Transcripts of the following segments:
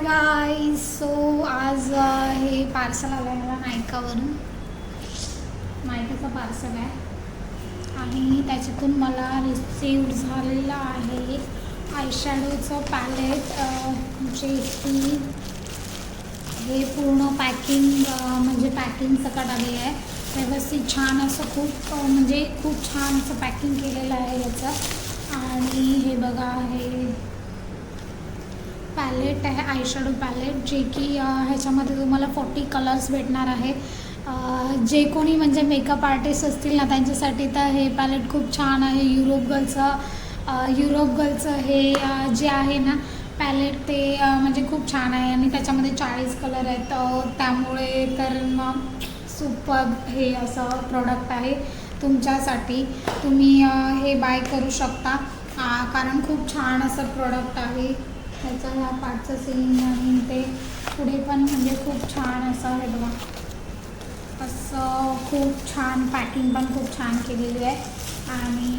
Guys. So आज हे parcel आलं आहे मला नायकावरून. नायकाचं पार्सल आहे आणि त्याच्यातून मला रिसीव झालेलं आहे आयशॅडोचं पॅलेट, जे की हे पूर्ण पॅकिंग म्हणजे पॅकिंग सकट आली आहे. व्यवस्थित छान असं खूप छान असं पॅकिंग केलेलं आहे याचं. आणि हे बघा, हे पॅलेट आहे आयशॅडो पॅलेट, जे की ह्याच्यामध्ये तुम्हाला 40 कलर्स भेटणार आहे. जे कोणी म्हणजे मेकअप आर्टिस्ट असतील ना त्यांच्यासाठी तर हे पॅलेट खूप छान आहे. युरोप गर्लचं हे जे आहे ना पॅलेट ते म्हणजे खूप छान आहे आणि त्याच्यामध्ये 40 कलर आहेत. त्यामुळे तर सुपर हे असं प्रोडक्ट आहे तुमच्यासाठी. तुम्ही हे बाय करू शकता कारण खूप छान असं प्रोडक्ट आहे. त्याचा ह्या पार्टचं सीन आणि ते पुढे पण म्हणजे खूप छान असं आहे बघा. असं खूप छान पॅकिंग पण खूप छान केलेली आहे. आणि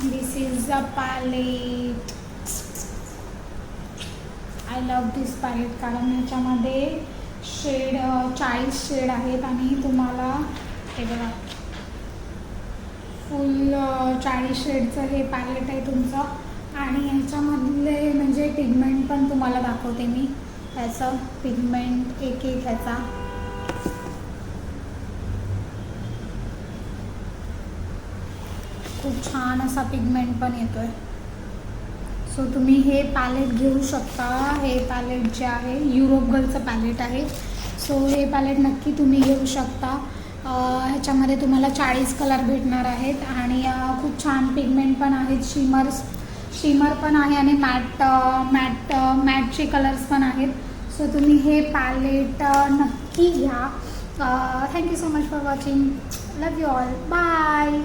this is a palette. I love this palette कारण ह्याच्यामध्ये 40 शेड आहेत आणि तुम्हाला हे बघा फुल 40 शेडचं हे पॅलेट आहे तुमचं. आणि ह्याच्यामधले म्हणजे पिगमेंट पण तुम्हाला दाखवते मी. ह्याचं पिगमेंट एक ह्याचा खूप छान असा पिगमेंट पण येतो आहे. सो तुम्ही हे पॅलेट घेऊ शकता. हे पॅलेट जे आहे युरोप गर्लचं पॅलेट आहे. सो हे पॅलेट नक्की तुम्ही घेऊ शकता. ह्याच्यामध्ये तुम्हाला 40 कलर भेटणार आहेत आणि खूप छान पिगमेंट पण आहेत. शिमर पण आहे आणि मॅटचे कलर्स पण आहेत. सो तुम्ही हे पॅलेट नक्की घ्या. Thank you so much for watching. Love you all. Bye.